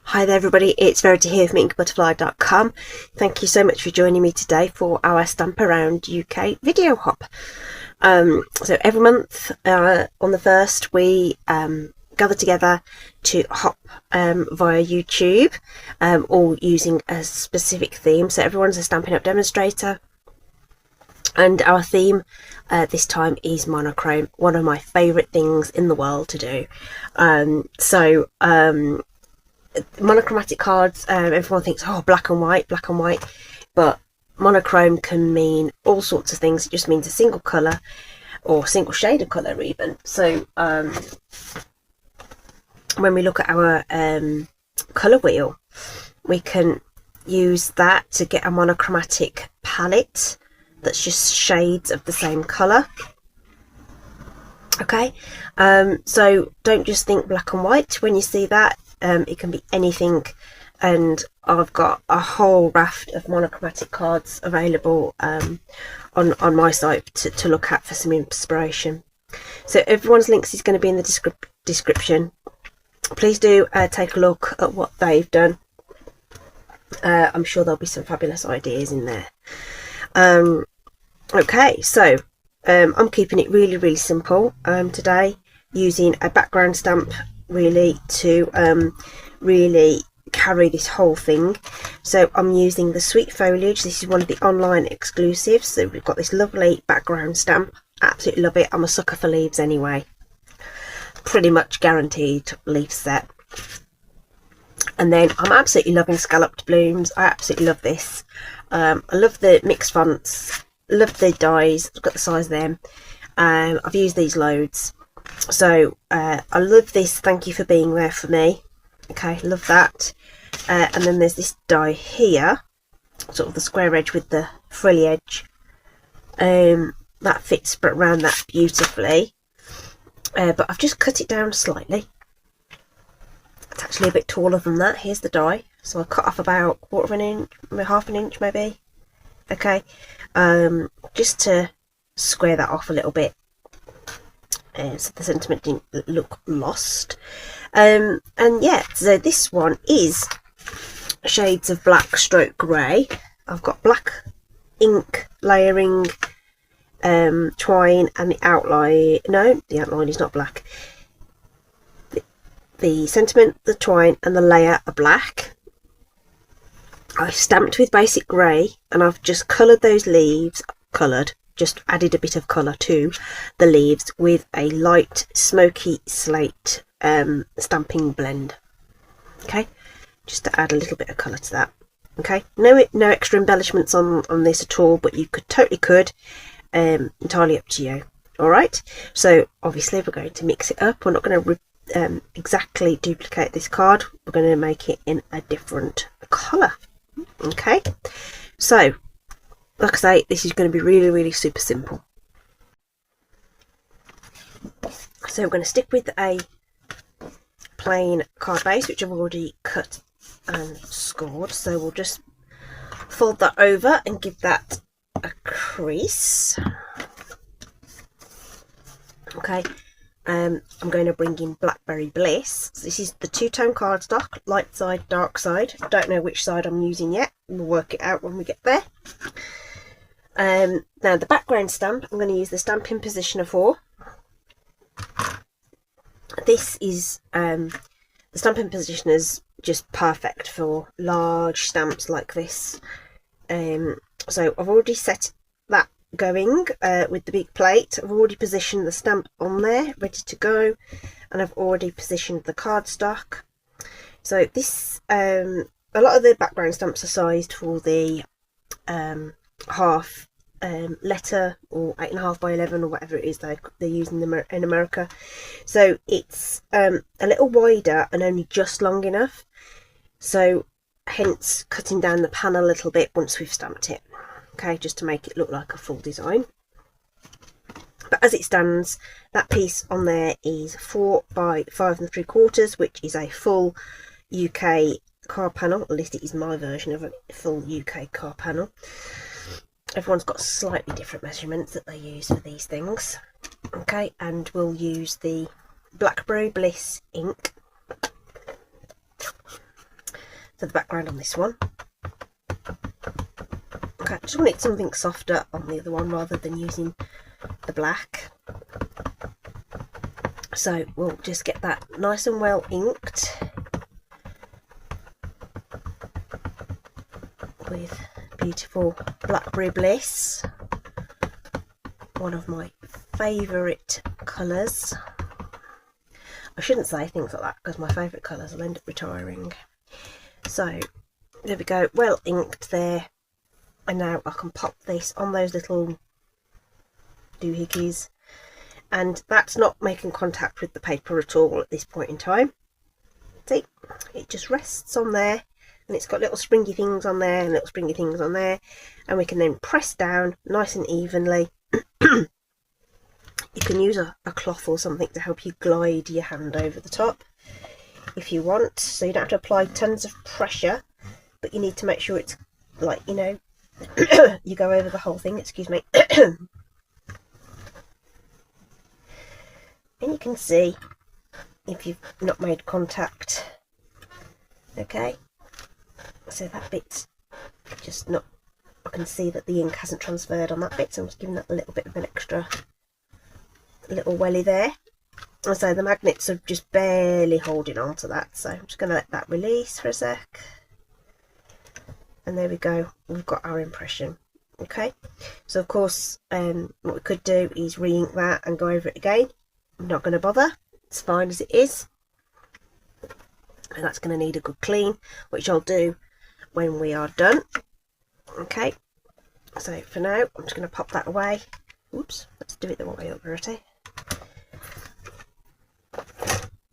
Hi there everybody, it's Verity here from inkbutterfly.com. Thank you so much for joining me today for our Stamp Around UK video hop. So every month on the 1st we gather together to hop via YouTube, all using a specific theme. So everyone's a Stampin' Up demonstrator, and our theme this time is monochrome, one of my favourite things in the world to do. Monochromatic cards, everyone thinks, oh, black and white, but monochrome can mean all sorts of things. It just means a single colour or single shade of colour even. So when we look at our colour wheel, we can use that to get a monochromatic palette that's just shades of the same colour. Okay, so don't just think black and white when you see that. It can be anything, and I've got a whole raft of monochromatic cards available on my site to look at for some inspiration. So everyone's links is going to be in the description. Please do take a look at what they've done. I'm sure there'll be some fabulous ideas in there. Okay, so I'm keeping it really simple today, using a background stamp really to really carry this whole thing. So I'm using the Sweet Foliage. This is one of the online exclusives. So we've got this lovely background stamp. Absolutely love it. I'm a sucker for leaves anyway. Pretty much guaranteed leaf set. And then I'm absolutely loving Scalloped Blooms. I absolutely love this. I love the mixed fonts. Love the dies. Look at the size of them. I've used these loads. So I love this Thank You for Being There For Me. Okay, love that. And then there's this die here, sort of the square edge with the frilly edge. That fits around that beautifully. But I've just cut it down slightly. It's actually a bit taller than that. Here's the die. So I cut off about quarter of an inch, half an inch maybe. Okay, just to square that off a little bit. So the sentiment didn't look lost. And yeah, so this one is shades of black stroke grey. I've got black ink layering, twine, and the outline. No, the outline is not black. The sentiment, the twine, and the layer are black. I've stamped with basic grey, and I've just coloured those leaves. Just added a bit of colour to the leaves with a light smoky slate stamping blend. Okay, just to add a little bit of colour to that. Okay, no extra embellishments on this at all, but you could entirely up to you. All right, so obviously we're going to mix it up. We're not going to exactly duplicate this card. We're going to make it in a different colour. Okay, so like I say, this is going to be really super simple. So we're going to stick with a plain card base, which I've already cut and scored. So we'll just fold that over and give that a crease. Okay, I'm going to bring in Blackberry Bliss. So this is the two-tone cardstock, light side, dark side. Don't know which side I'm using yet. We'll work it out when we get there. Now the background stamp, I'm going to use the Stampin' Positioner 4. This is the Stampin' Positioner's just perfect for large stamps like this. So I've already set that going with the big plate. I've already positioned the stamp on there, ready to go, and I've already positioned the cardstock. So this, a lot of the background stamps are sized for the half letter, or 8.5 by 11, or whatever it is they're using in America. So it's a little wider and only just long enough, so hence cutting down the panel a little bit once we've stamped it. Okay, just to make it look like a full design. But as it stands, that piece on there is 4 by 5 3/4, which is a full UK card panel. At least it is my version of a full UK card panel. Everyone's got slightly different measurements that they use for these things. Okay, and we'll use the Blackberry Bliss ink for the background on this one. Okay, I just wanted something softer on the other one rather than using the black. So we'll just get that nice and well inked with beautiful Blackberry Bliss, one of my favourite colours. I shouldn't say things like that because my favourite colours will end up retiring. So there we go, well inked there, and now I can pop this on those little doohickeys, and that's not making contact with the paper at all at this point in time. See, it just rests on there, and it's got little springy things on there and little springy things on there, and we can then press down nice and evenly. You can use a cloth or something to help you glide your hand over the top if you want, so you don't have to apply tons of pressure, but you need to make sure it's like, you know, you go over the whole thing, excuse me. And you can see if you've not made contact. Okay, so that bit's just not, I can see that the ink hasn't transferred on that bit, so I'm just giving that a little bit of an extra little welly there. And so the magnets are just barely holding on to that, so I'm just going to let that release for a sec. And there we go, we've got our impression. Okay, so of course what we could do is re-ink that and go over it again. I'm not going to bother, it's fine as it is, and that's going to need a good clean, which I'll do when we are done. Okay, so for now I'm just going to pop that away. Oops, let's do it the wrong way up, Verity.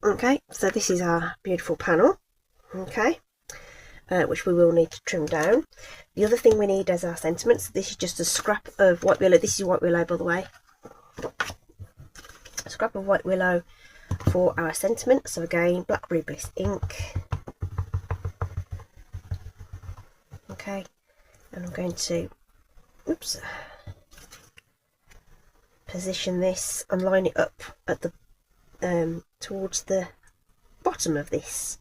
Okay, so this is our beautiful panel, okay, which we will need to trim down. The other thing we need as our sentiments, this is just a scrap of white willow. This is white willow, by the way. A scrap of white willow for our sentiment. So again, Blackberry Bliss ink. Okay, and I'm going to, oops, position this and line it up at the towards the bottom of this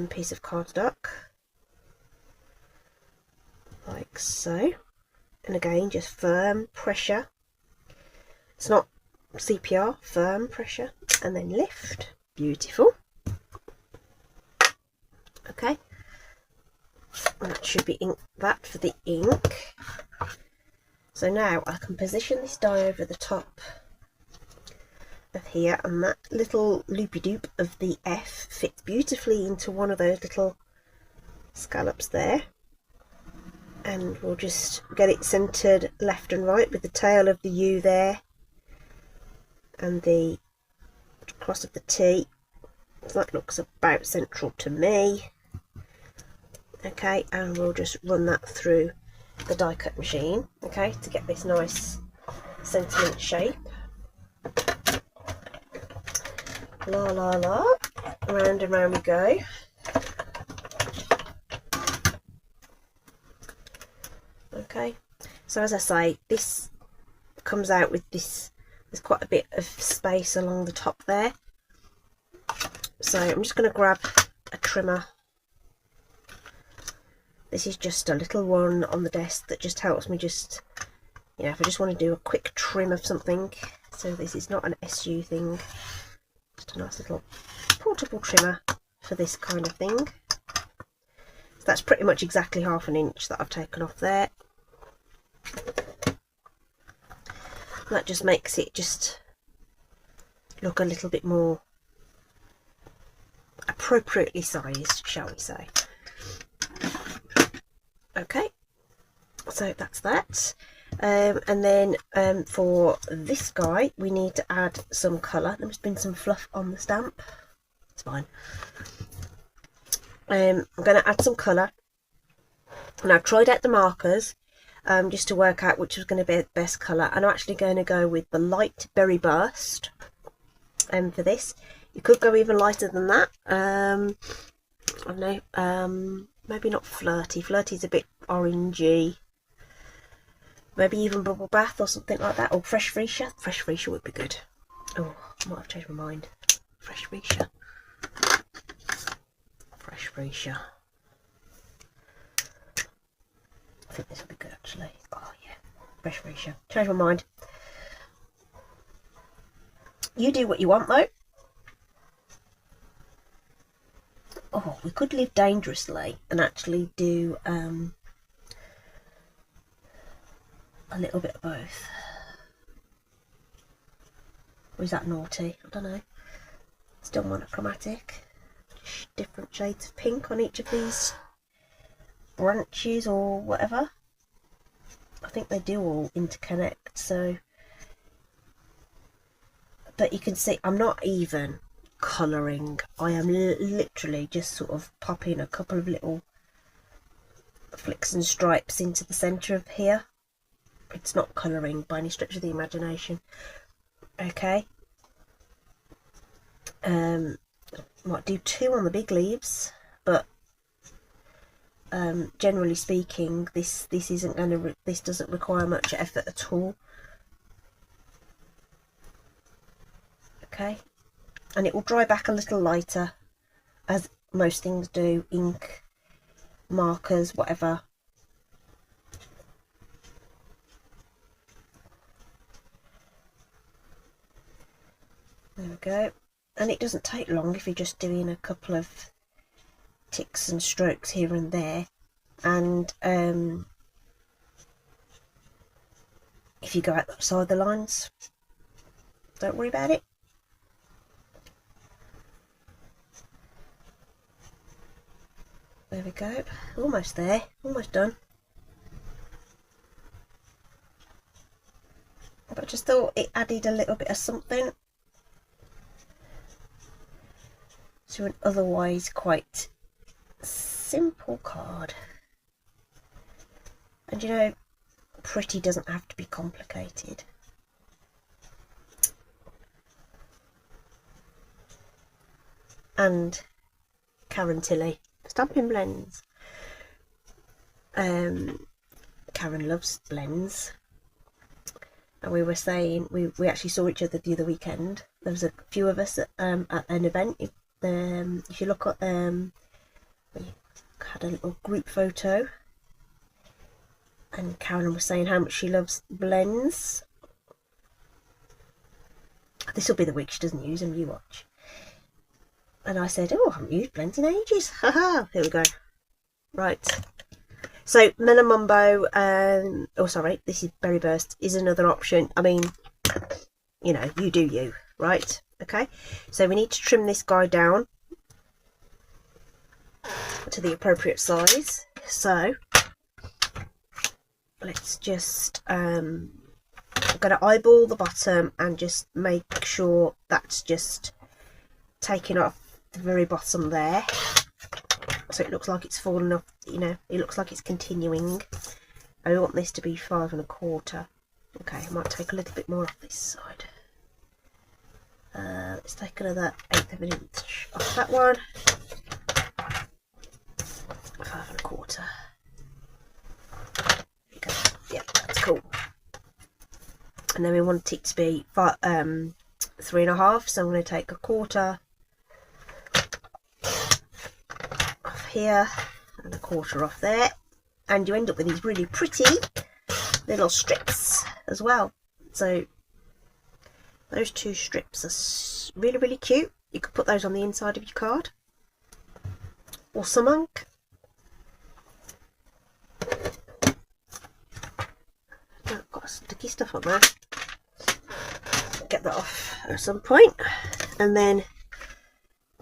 piece of cardstock, like so. And again, just firm pressure, it's not CPR, firm pressure, and then lift. Beautiful. Okay, and that should be ink, that for the ink. So now I can position this die over the top of here, and that little loopy doop of the F fits beautifully into one of those little scallops there, and we'll just get it centered left and right with the tail of the U there and the cross of the T. So that looks about central to me. Okay, and we'll just run that through the die cut machine, okay, to get this nice sentiment shape. La la la, round and round we go. Okay, so as I say, this comes out with this, there's quite a bit of space along the top there, so I'm just going to grab a trimmer. This is just a little one on the desk that just helps me, just, you know, if I just want to do a quick trim of something. So this is not an SU thing, just a nice little portable trimmer for this kind of thing. So that's pretty much exactly 1/2 inch that I've taken off there. That just makes it just look a little bit more appropriately sized, shall we say. Okay, so that's that. And then for this guy we need to add some colour. There's been some fluff on the stamp, it's fine. I'm going to add some colour, and I've tried out the markers just to work out which was going to be the best colour, and I'm actually going to go with the light berry burst for this. You could go even lighter than that. I don't know, maybe not flirty. Flirty's a bit orangey. Maybe even bubble bath or something like that, or fresh freesia. Fresh freesia would be good. Oh, I might have changed my mind. Fresh freesia. brush freezer. I think this will be good actually. Oh yeah, brush freezer. Change my mind. You do what you want though. Oh, we could live dangerously and actually do a little bit of both. Or is that naughty? I don't know. Still monochromatic. Different shades of pink on each of these branches or whatever. I think they do all interconnect, so. But you can see I'm not even colouring. I am literally just sort of popping a couple of little flicks and stripes into the centre of here. It's not colouring by any stretch of the imagination. Okay. Might do 2 on the big leaves, but generally speaking, this isn't going to. This doesn't require much effort at all. Okay, and it will dry back a little lighter, as most things do. Ink, markers, whatever. There we go. And it doesn't take long if you're just doing a couple of ticks and strokes here and there. And if you go outside the lines, don't worry about it. There we go. Almost there. Almost done. But I just thought it added a little bit of something to an otherwise quite simple card. And you know, pretty doesn't have to be complicated. And Karen Tilley, Stampin' Blends. Karen loves blends. And we were saying, we actually saw each other the other weekend. There was a few of us at an event. If you look at, we had a little group photo. And Karen was saying how much she loves blends. This will be the week she doesn't use them, you watch. And I said, oh, I haven't used blends in ages. Haha, here we go. Right. So, Melamumbo, oh sorry, this is Berry Burst, is another option. I mean, you know, you do you, right? Okay. So we need to trim this guy down to the appropriate size. So, let's just, I'm going to eyeball the bottom and just make sure that's just taking off the very bottom there, so it looks like it's falling off. You know, it looks like it's continuing. I want this to be 5 1/4. Okay, I might take a little bit more off this side. Let's take another 1/8 of an inch off that one. 5 1/4. Okay, yeah, that's cool. And then we want it to be 3 1/2. So I'm going to take 1/4 off here and 1/4 off there, and you end up with these really pretty little strips as well. So those 2 strips are really, really cute. You could put those on the inside of your card or some ink. I've got sticky stuff on there. Get that off at some point. And then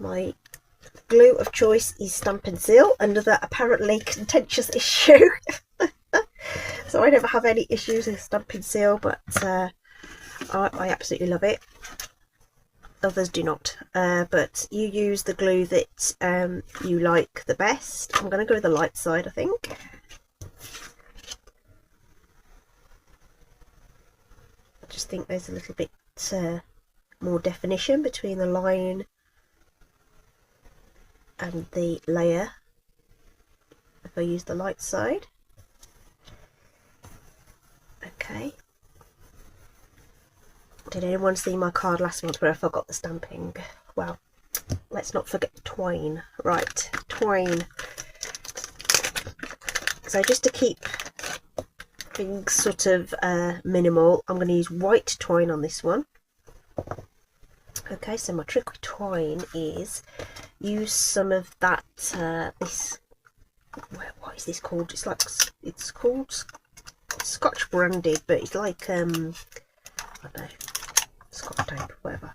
my glue of choice is Stampin' Seal, another apparently contentious issue. So I never have any issues with Stampin' Seal, but I absolutely love it. Others do not, but you use the glue that you like the best. I'm going to go with the light side, I think. I just think there's a little bit more definition between the line and the layer if I use the light side. Okay. Did anyone see my card last month where I forgot the stamping? Well, let's not forget twine. Right, twine. So just to keep things sort of minimal, I'm going to use white twine on this one. Okay, so my trick with twine is use some of that, what is this called? It's called Scotch branded, but it's like, I don't know, Scotch tape, whatever.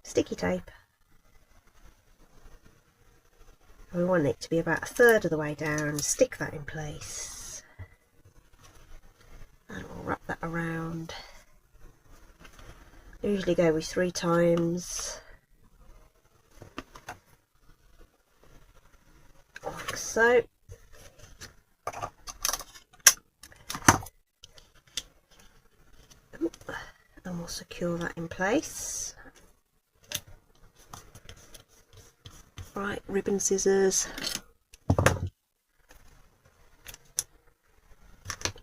Sticky tape. We want it to be about 1/3 of the way down. Stick that in place. And we'll wrap that around. I usually go with 3 times. Like so. And we'll secure that in place. Right, ribbon scissors.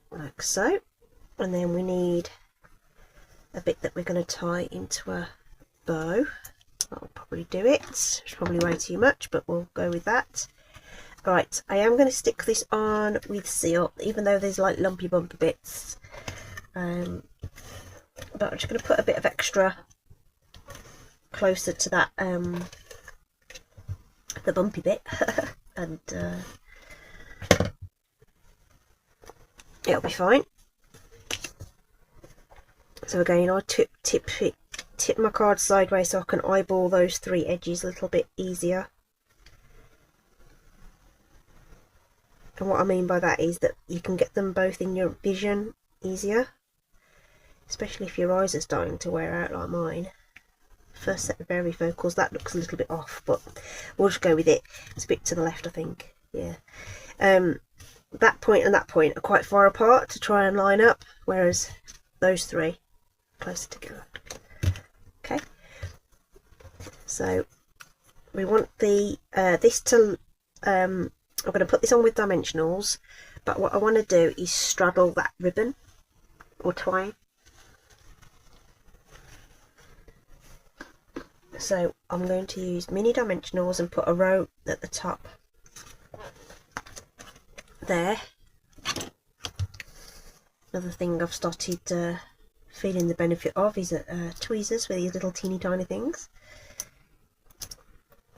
Like so. And then we need a bit that we're going to tie into a bow. That'll probably do it. It's probably way too much, but we'll go with that. Right, I am going to stick this on with seal, even though there's like lumpy bumpy bits. But I'm just going to put a bit of extra closer to that, the bumpy bit, and it'll be fine. So again, I tip my card sideways so I can eyeball those 3 edges a little bit easier. And what I mean by that is that you can get them both in your vision easier, especially if your eyes are starting to wear out like mine. First set of varifocals, that looks a little bit off, but we'll just go with it. It's a bit to the left, I think. Yeah. That point and that point are quite far apart to try and line up, whereas those 3 closer together. Okay. So we want the this to I'm going to put this on with dimensionals, but what I want to do is straddle that ribbon or twine. So I'm going to use mini dimensionals and put a row at the top there. Another thing I've started feeling the benefit of is tweezers with these little teeny tiny things.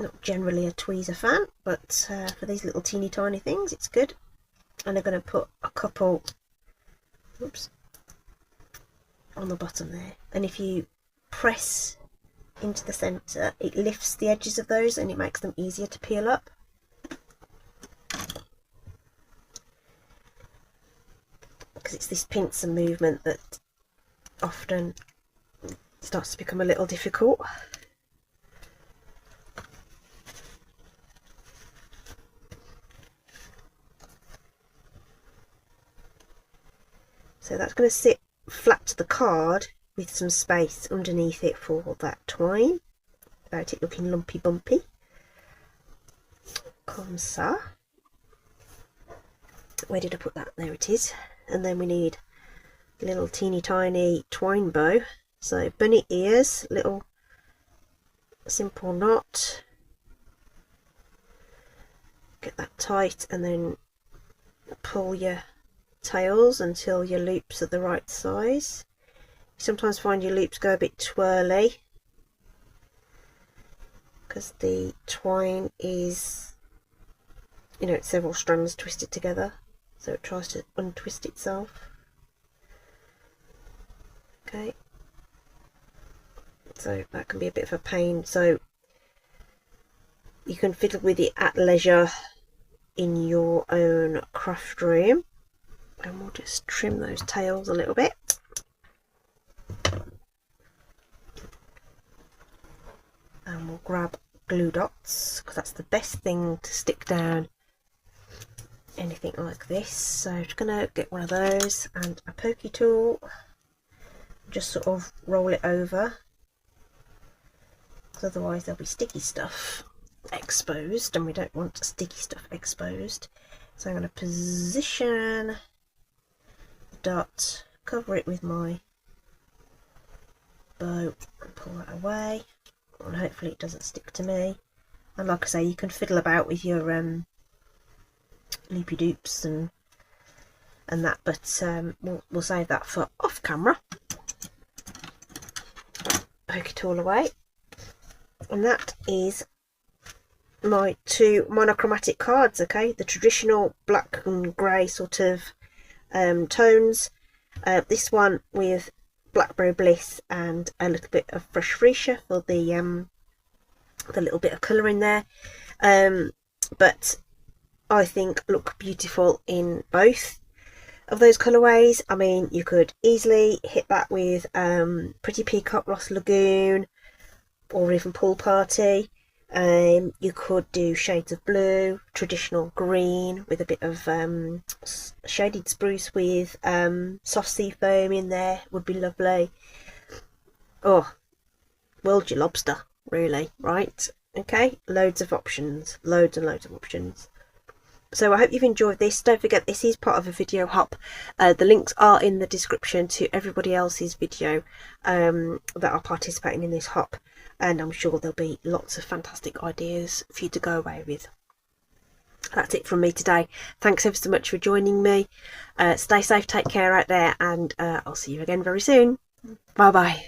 Not generally a tweezer fan, but for these little teeny tiny things it's good. And I'm going to put a couple, oops, on the bottom there, and if you press into the centre it lifts the edges of those and it makes them easier to peel up. Because it's this pincer movement that often starts to become a little difficult. So that's going to sit flat to the card with some space underneath it for that twine, without it looking lumpy bumpy. Comme ça. Where did I put that? There it is. And then we need a little teeny tiny twine bow. So bunny ears, little simple knot. Get that tight and then pull your tails until your loops are the right size. You sometimes find your loops go a bit twirly because the twine is, you know, it's several strands twisted together, so it tries to untwist itself. Okay, so that can be a bit of a pain, so you can fiddle with it at leisure in your own craft room. And we'll just trim those tails a little bit. And we'll grab glue dots, because that's the best thing to stick down anything like this. So I'm just going to get one of those and a pokey tool, just sort of roll it over, because otherwise there'll be sticky stuff exposed and we don't want sticky stuff exposed. So I'm going to position dot, cover it with my bow and pull that away. and hopefully it doesn't stick to me. And like I say, you can fiddle about with your loopy doops and that, but we'll save that for off camera. Poke it all away, and that is my 2 monochromatic cards. Okay, the traditional black and grey sort of tones, this one with Blackberry Bliss and a little bit of Fresh Freesia for the little bit of colour in there, but I think look beautiful in both of those colourways. I mean, you could easily hit that with Pretty Peacock, Ross Lagoon, or even Pool Party. You could do shades of blue, traditional green with a bit of shaded spruce with soft sea foam in there, would be lovely. Oh, world your lobster, really, right? Okay, loads of options, loads and loads of options. So I hope you've enjoyed this. Don't forget, this is part of a video hop. The links are in the description to everybody else's video that are participating in this hop, and I'm sure there'll be lots of fantastic ideas for you to go away with. That's it from me today. Thanks ever so much for joining me. Stay safe, take care out there, and I'll see you again very soon. Bye bye.